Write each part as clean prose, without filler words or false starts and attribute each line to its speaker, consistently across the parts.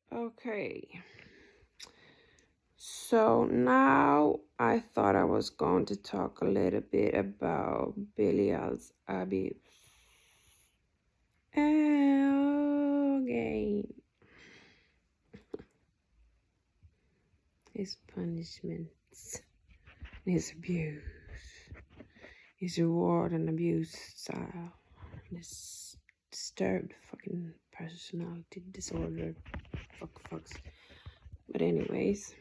Speaker 1: Okay, so now I thought I was going to talk a little bit about Belial's abuse. Again, his punishments, his abuse, his reward and abuse style, this disturbed fucking personality disorder, fucks. But anyways,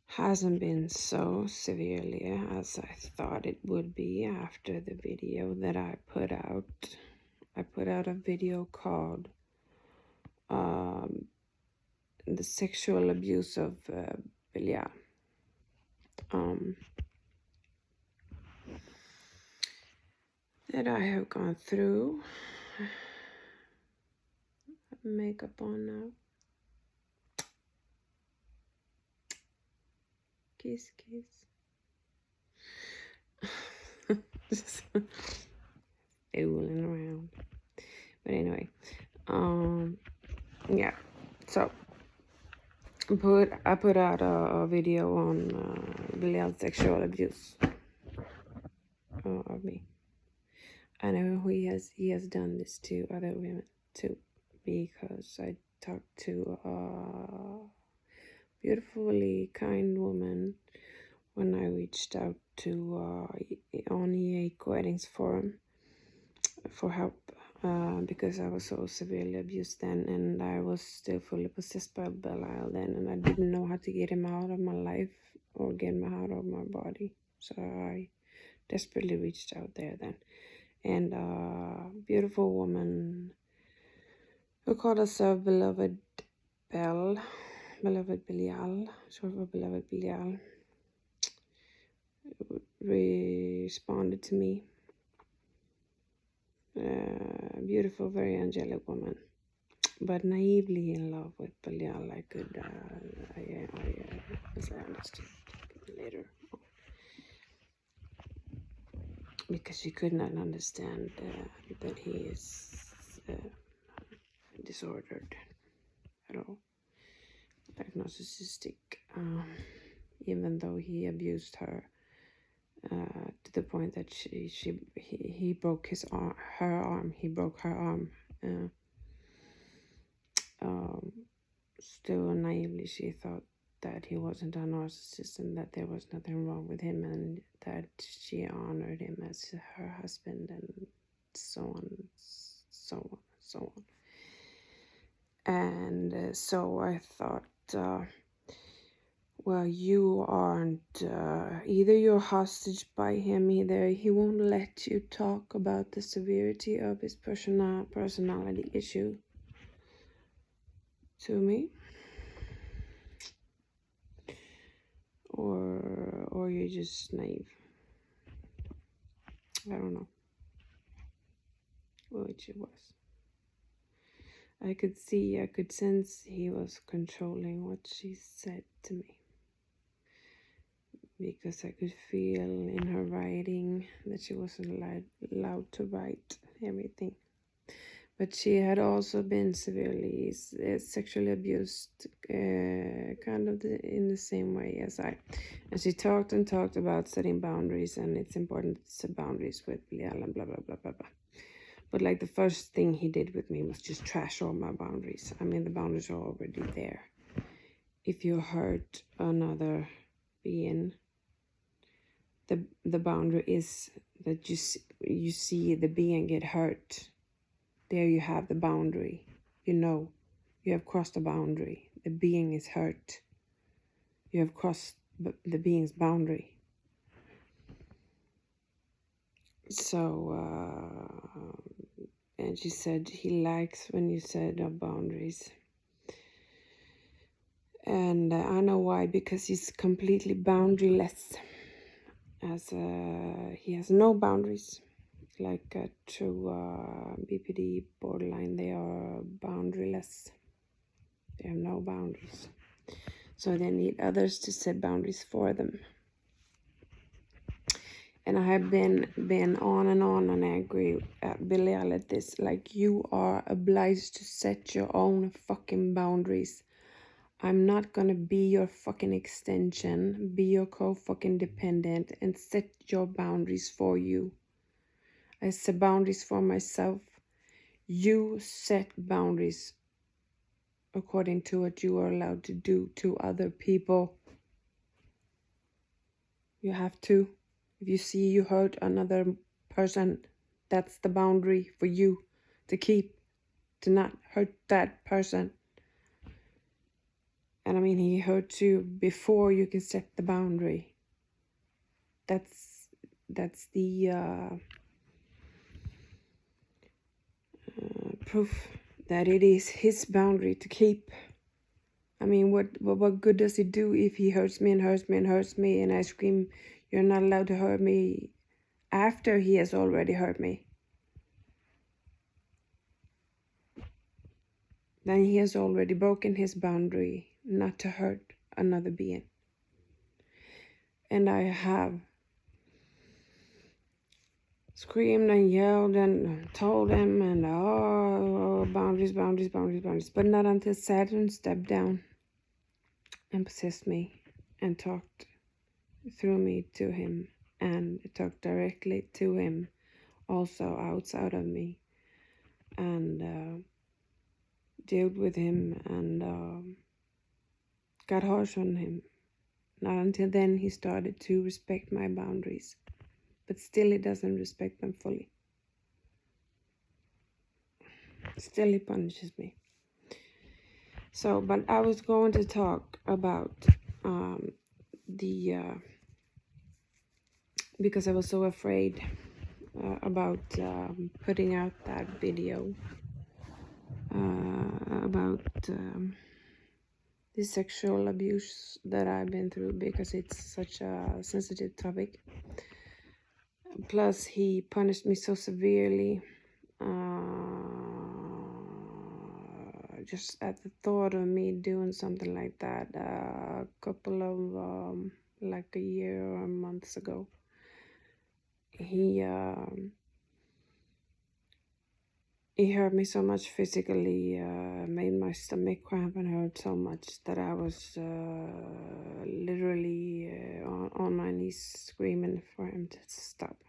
Speaker 1: hasn't been so severely as I thought it would be after the video that I put out. I put out a video called the sexual abuse of Belial. That I have gone through. Makeup on now. Kiss, kiss. Just fooling around. But anyway, yeah. So I put out a video on Belial's sexual abuse of me. I know he has done this to other women too, because I talked to a beautifully kind woman when I reached out to on EA Weddings Forum for help because I was so severely abused then, and I was still fully possessed by Belial then, and I didn't know how to get him out of my life or get him out of my body. So I desperately reached out there then. And a beautiful woman who called herself Beloved Belial, short for Beloved Belial, responded to me. Beautiful, very angelic woman, but naively in love with Belial. I as I understood later, because she could not understand that he is disordered at all, like narcissistic, even though he abused her to the point that he broke her arm. He broke her arm. Still naively, she thought that he wasn't a narcissist and that there was nothing wrong with him, and that she honored him as her husband, and so on, so on, so on. And so I thought, well, you aren't, either you're hostage by him, either he won't let you talk about the severity of his personality issue to me, or you're just naive. I don't know which it was. I could sense he was controlling what she said to me, because I could feel in her writing that she wasn't allowed to write everything. But she had also been severely sexually abused, kind of in the same way as I. And she talked about setting boundaries, and it's important to set boundaries with Belial and blah, blah, blah, blah, blah. But like the first thing he did with me was just trash all my boundaries. I mean, the boundaries are already there. If you hurt another being, the boundary is that you see the being get hurt. There you have the boundary. You know, you have crossed the boundary. The being is hurt. You have crossed the being's boundary. So, and she said he likes when you set up boundaries. And I know why, because he's completely boundaryless. He has no boundaries. Like a true BPD borderline, they are boundaryless. They have no boundaries. So they need others to set boundaries for them. And I have been on and angry at Belial at this. Like, you are obliged to set your own fucking boundaries. I'm not gonna be your fucking extension, be your co-fucking dependent, and set your boundaries for you. I set boundaries for myself. You set boundaries according to what you are allowed to do to other people. You have to. If you see you hurt another person, that's the boundary for you to keep, to not hurt that person. And I mean, he hurt you before you can set the boundary. That's the proof that it is his boundary to keep. I mean, what good does it do if he hurts me and hurts me and hurts me, and I scream, "You're not allowed to hurt me," after he has already hurt me? Then he has already broken his boundary not to hurt another being. And I have screamed and yelled and told him, and boundaries, boundaries, boundaries, boundaries. But not until Saturn stepped down and possessed me and talked through me to him, and talked directly to him, also outside of me, and dealt with him and got harsh on him. Not until then he started to respect my boundaries, but still he doesn't respect them fully. Still he punishes me. So, but I was going to talk about because I was so afraid about putting out that video about the sexual abuse that I've been through, because it's such a sensitive topic. Plus, he punished me so severely. Just at the thought of me doing something like that a couple of like a year or months ago, he hurt me so much physically, made my stomach cramp and hurt so much that I was literally on my knees screaming for him to stop.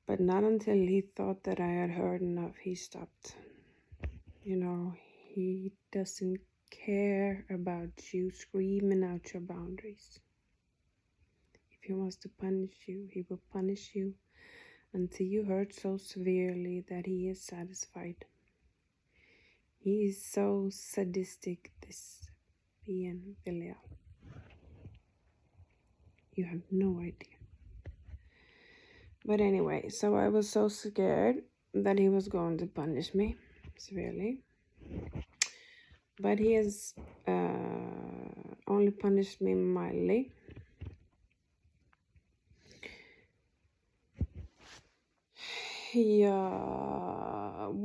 Speaker 1: But not until he thought that I had heard enough, he stopped. You know, he doesn't care about you screaming out your boundaries. If he wants to punish you, he will punish you until you hurt so severely that he is satisfied. He is so sadistic, this being Belial. You have no idea. But anyway, so I was so scared that he was going to punish me severely. But he has only punished me mildly. He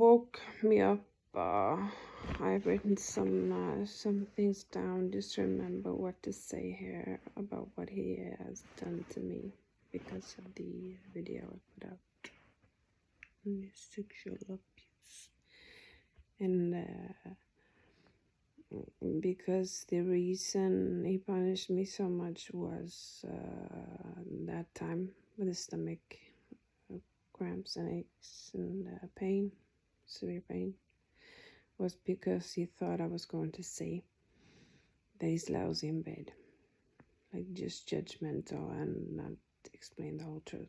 Speaker 1: woke me up. I've written some things down. Just remember what to say here about what he has done to me because of the video I put out on the sexual abuse. And because the reason he punished me so much was that time with the stomach cramps and aches and pain, severe pain, was because he thought I was going to say that he's lousy in bed, like just judgmental and not explain the whole truth.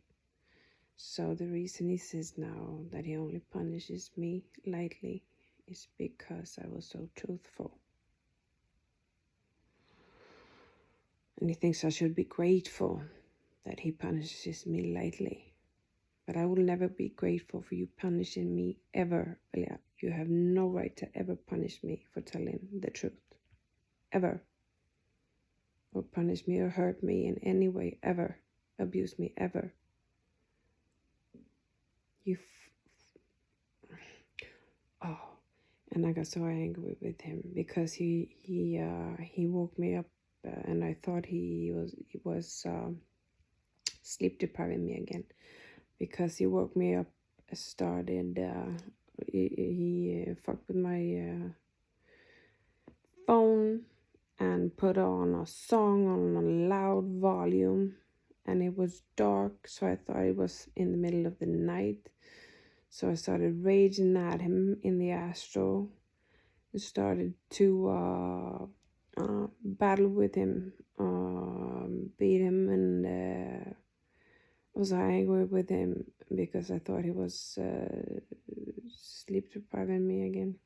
Speaker 1: So the reason he says now that he only punishes me lightly is because I was so truthful. And he thinks I should be grateful that he punishes me lightly. But I will never be grateful for you punishing me ever, Belial. You have no right to ever punish me for telling the truth. Ever. Or punish me or hurt me in any way, ever. Abuse me, ever. And I got so angry with him because he woke me up and I thought he was sleep depriving me again, because he woke me up, started, he fucked with my phone and put on a song on a loud volume, and it was dark, so I thought it was in the middle of the night. So I started raging at him in the Aslo. I started to battle with him, beat him, and was angry with him because I thought he was sleep depriving me again.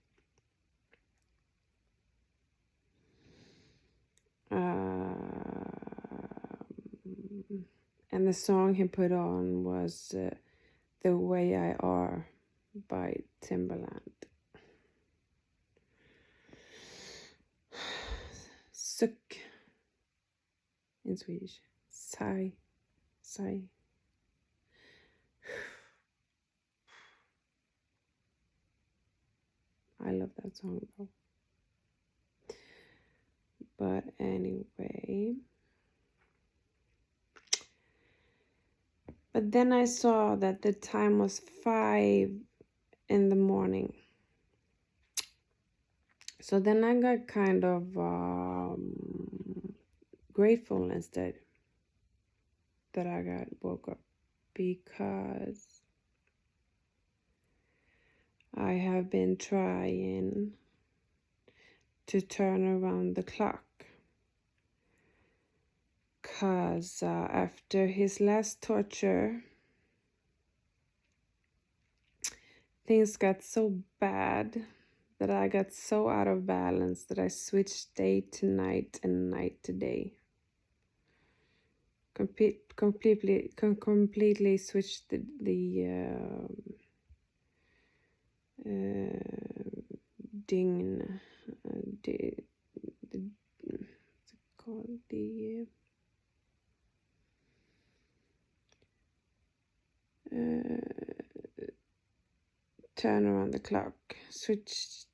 Speaker 1: And the song he put on was The Way I Are by Timberland. Suck in Swedish. Sigh. Sigh. I love that song though. But anyway. But then I saw that the time was 5 in the morning. So then I got kind of grateful instead that I woke up, because I have been trying to turn around the clock. Because after his last torture, things got so bad that I got so out of balance that I switched day to night and night to day. Completely switched the ding, what's it called? Turn around the clock, switch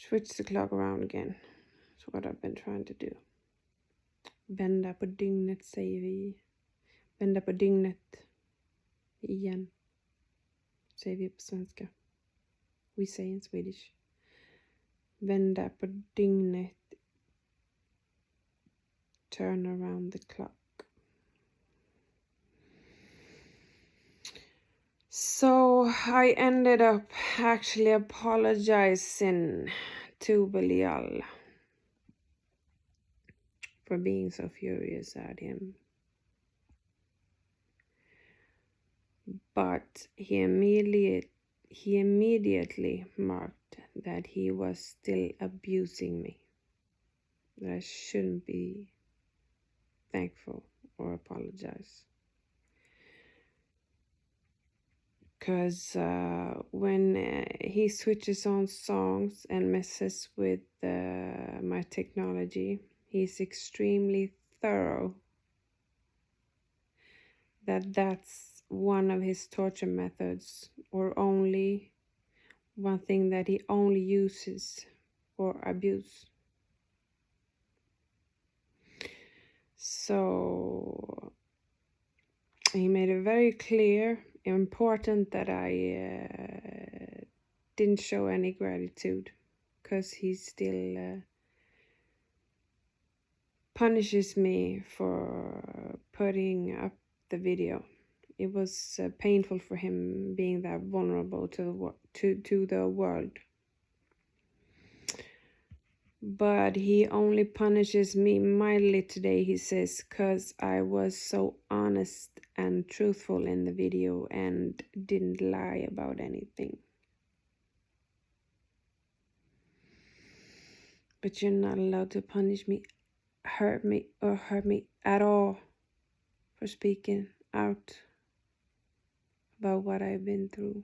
Speaker 1: the clock around again. That's what I've been trying to do. Vända på dygnet, säger vi. Vända på dygnet igen, säger vi på svenska. We say in Swedish. Vända på dygnet. Turn around the clock. So I ended up actually apologizing to Belial for being so furious at him. But he immediately marked that he was still abusing me. That I shouldn't be thankful or apologize. Because when he switches on songs and messes with my technology, he's extremely thorough. That's one of his torture methods, or only one thing that he only uses for abuse. So he made it very clear, important, that I didn't show any gratitude, because he still punishes me for putting up the video. It was painful for him being that vulnerable to the world. But he only punishes me mildly today, he says, because I was so honest and truthful in the video and didn't lie about anything. But you're not allowed to punish me, hurt me at all for speaking out about what I've been through.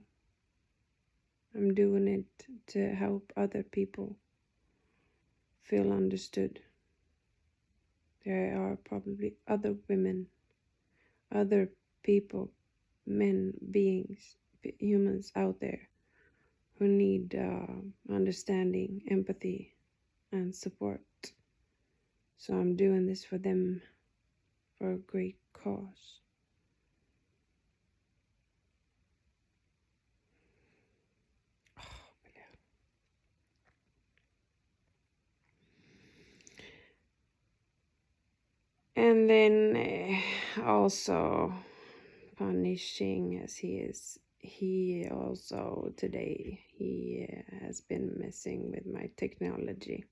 Speaker 1: I'm doing it to help other people feel understood. There are probably other women, other people, men, beings, humans out there who need understanding, empathy, and support. So I'm doing this for them, for a great cause. And then also punishing as he is. He also today he has been messing with my technology,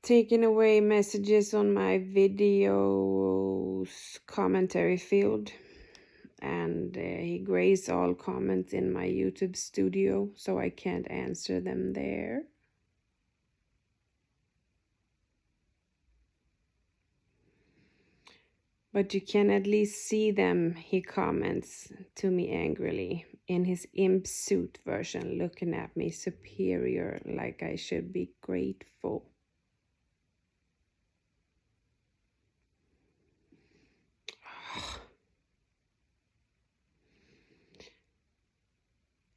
Speaker 1: taking away messages on my videos commentary field, and he grazed all comments in my YouTube studio, so I can't answer them there. But you can at least see them, he comments to me angrily, in his imp suit version, looking at me superior, like I should be grateful.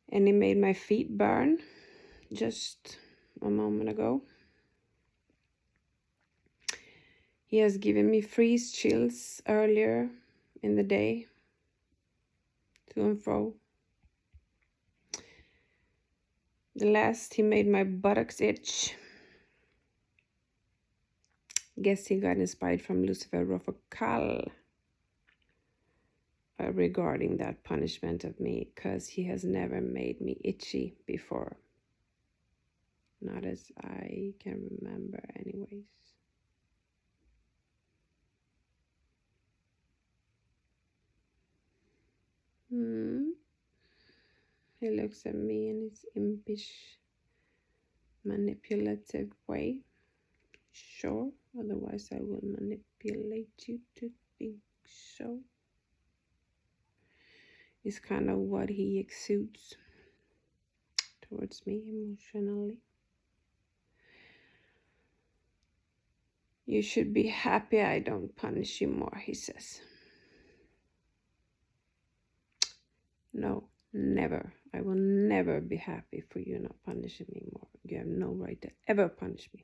Speaker 1: And he made my feet burn just a moment ago. He has given me freeze chills earlier in the day, to and fro. The last, he made my buttocks itch. Guess he got inspired from Lucifer Rofocale regarding that punishment of me, because he has never made me itchy before. Not as I can remember anyways. He looks at me in his impish, manipulative way. Sure, otherwise I will manipulate you to think so. It's kind of what he exudes towards me emotionally. You should be happy I don't punish you more, he says. No, never. I will never be happy for you not punishing me more. You have no right to ever punish me.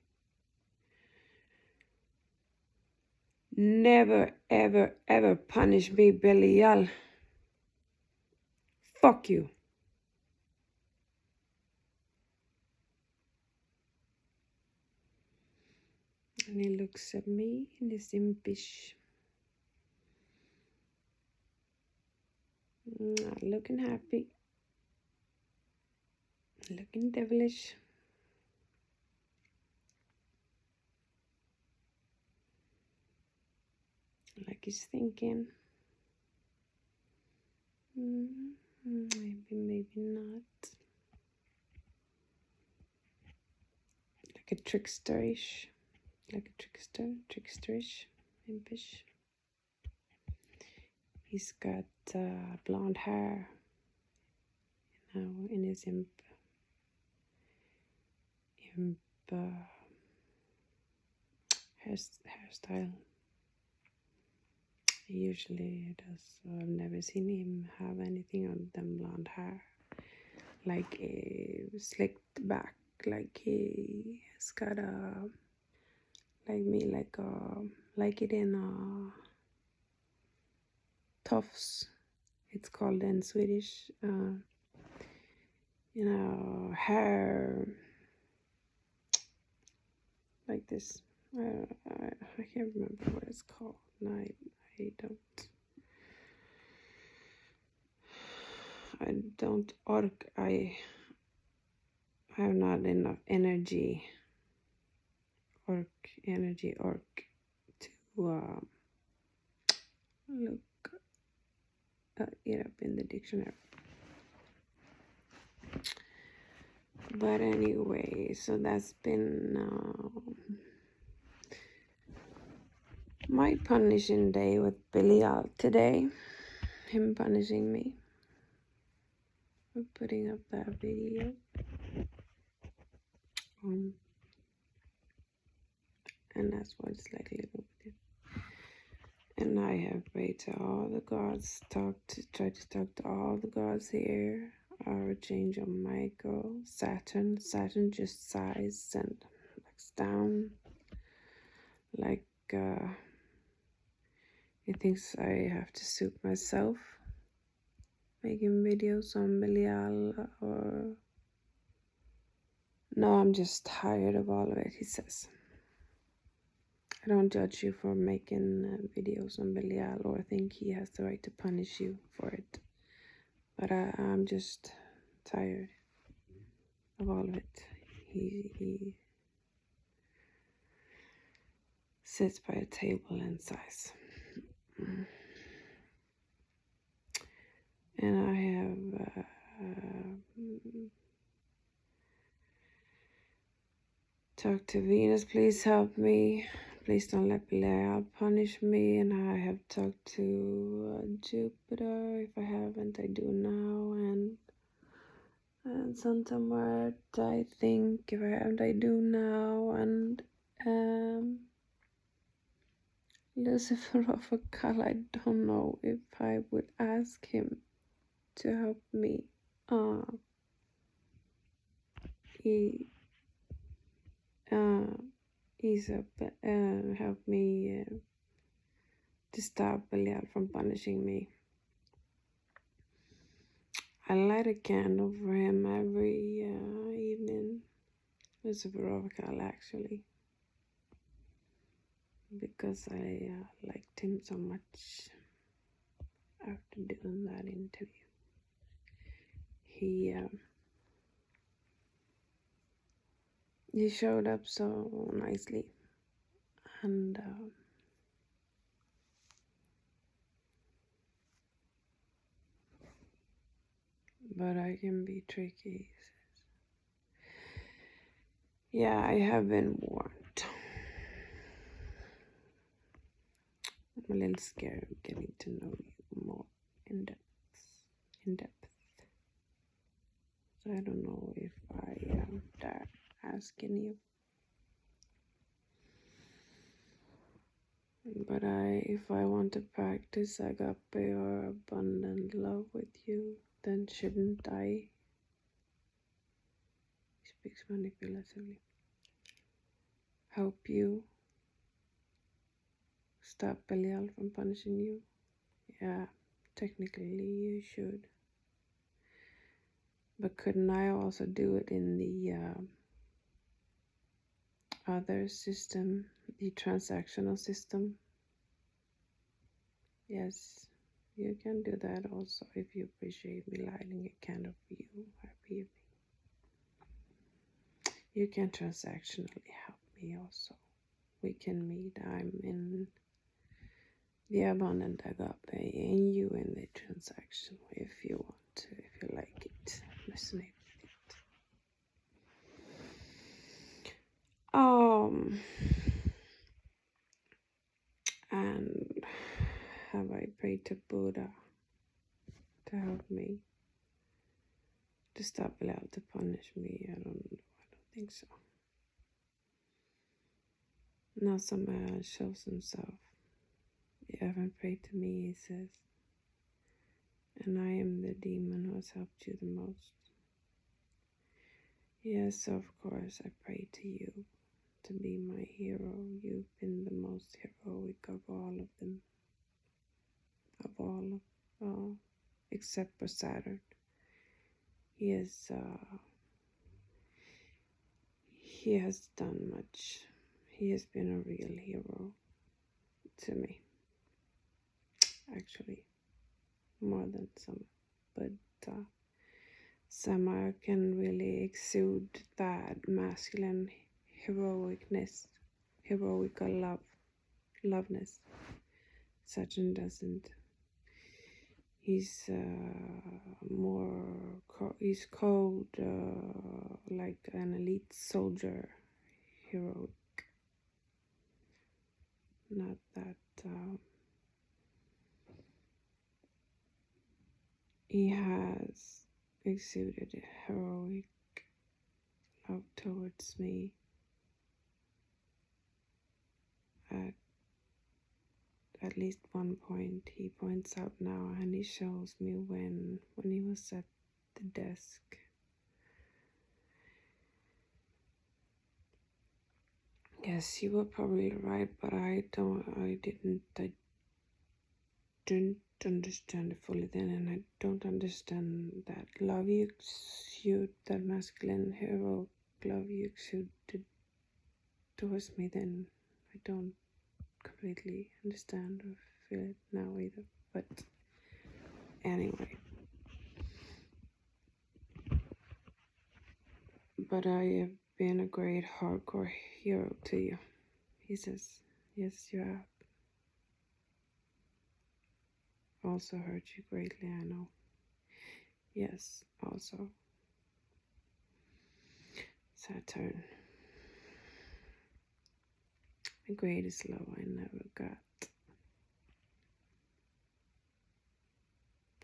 Speaker 1: Never, ever, ever punish me, Belial. Fuck you. And he looks at me in this impish, not looking happy, looking devilish. Like he's thinking, maybe not. Like a tricksterish, like a tricksterish, impish. He's got blonde hair, in his imp hairstyle. He usually does. So I've never seen him have anything other than blonde hair, like slicked back, like he has got a, like me, like it in tufts. It's called in Swedish. Hair like this. I can't remember what it's called. No, I don't orc. I have not enough energy to look it up in the dictionary. But anyway, so that's been my punishing day with Belial today. Him punishing me. I'm putting up that video. And that's what it's like living with him. And I have prayed to all the gods, tried to talk to all the gods here. Archangel Michael, Saturn. Saturn just sighs and looks down like He thinks I have to suit myself, making videos on Belial or... No, I'm just tired of all of it, he says. I don't judge you for making videos on Belial or think he has the right to punish you for it. But I'm just tired of all of it. He sits by a table and sighs. And I have talked to Venus, please help me. Please don't let Belial punish me. And I have talked to Jupiter. If I haven't, I do now. And Santa Mart, I think. If I haven't, I do now. And Lucifer Rofocale, I don't know if I would ask him to help me. He's help me to stop Belial from punishing me. I light a candle for him every evening. Lucifer Rofocale, actually, because I liked him so much after doing that interview. He showed up so nicely, and but I can be tricky, he says. Yeah, I have been warned. I'm a little scared of getting to know you more in depth. So I don't know if I dare asking you. But if I want to practice agape or abundant love with you, then shouldn't I? He speaks manipulatively. Help you stop Belial from punishing you? Yeah, technically you should. But couldn't I also do it in the other system, the transactional system? Yes, you can do that also if you appreciate me lighting a candle for you. Happy evening. You can transactionally help me also. We can meet. I'm in the abundant agape and you in the transaction if you want to, if you like it. Resonate with it. And have I prayed to Buddha to help me to stop Belial to punish me? I don't think so. Now Samael shows himself. You haven't prayed to me, he says. And I am the demon who has helped you the most. Yes, of course, I pray to you to be my hero. You've been the most heroic of all of them. Of all, except for Saturn. He has done much. He has been a real hero to me. Actually, more than some. But Samael can really exude that masculine heroicness, heroical loveness. Saturn doesn't. He's he's cold, like an elite soldier, heroic. Not that he has exuded heroic love towards me at least one point. He points out now, and he shows me when he was at the desk. Yes, you were probably right, but I didn't didn't understand it fully then, and I don't understand that love you exude, that masculine hero love you exuded towards me then. I don't completely understand or feel it now either. But anyway. But I have been a great hardcore hero to you. He says, yes, you have. Also hurt you greatly, I know. Yes, also. Saturn. The greatest love I never got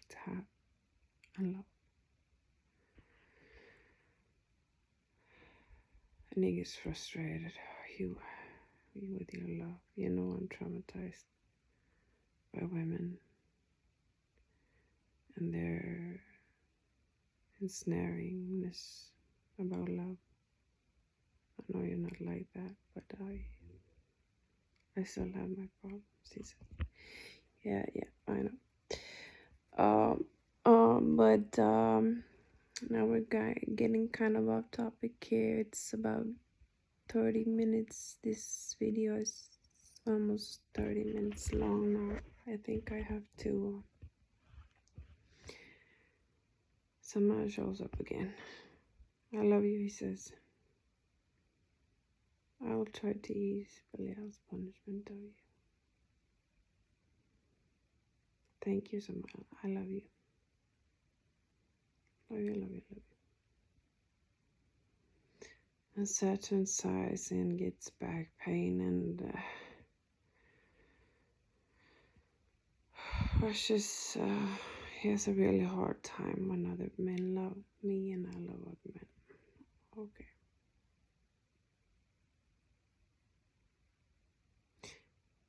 Speaker 1: to have and love. A nigga's frustrated. You with your love. You know I'm traumatized by women and their ensnaringness about love. I know you're not like that, but I still have my problems, he said. Yeah, I know. But now we're getting kind of off topic here. It's about 30 minutes. This video is almost 30 minutes long now. I think I have to. Samael shows up again. I love you, he says. I will try to ease Belial's punishment of you. Thank you, Samael. I love you. Love you, love you, love you. And Saturn sighs and gets back pain and rushes. He has a really hard time when other men love me and I love other men. Okay.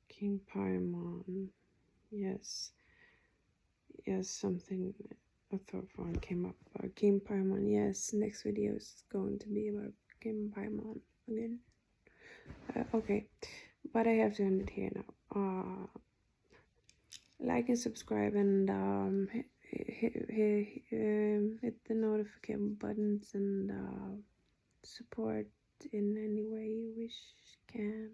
Speaker 1: King Paimon. Yes, something a thought one came up about King Paimon. Yes, next video is going to be about King Paimon again. Okay, but I have to end it here now. Like and subscribe and hit the notification buttons and support in any way you wish, can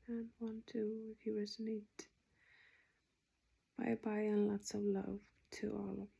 Speaker 1: and want to if you resonate. Bye bye and lots of love to all of you.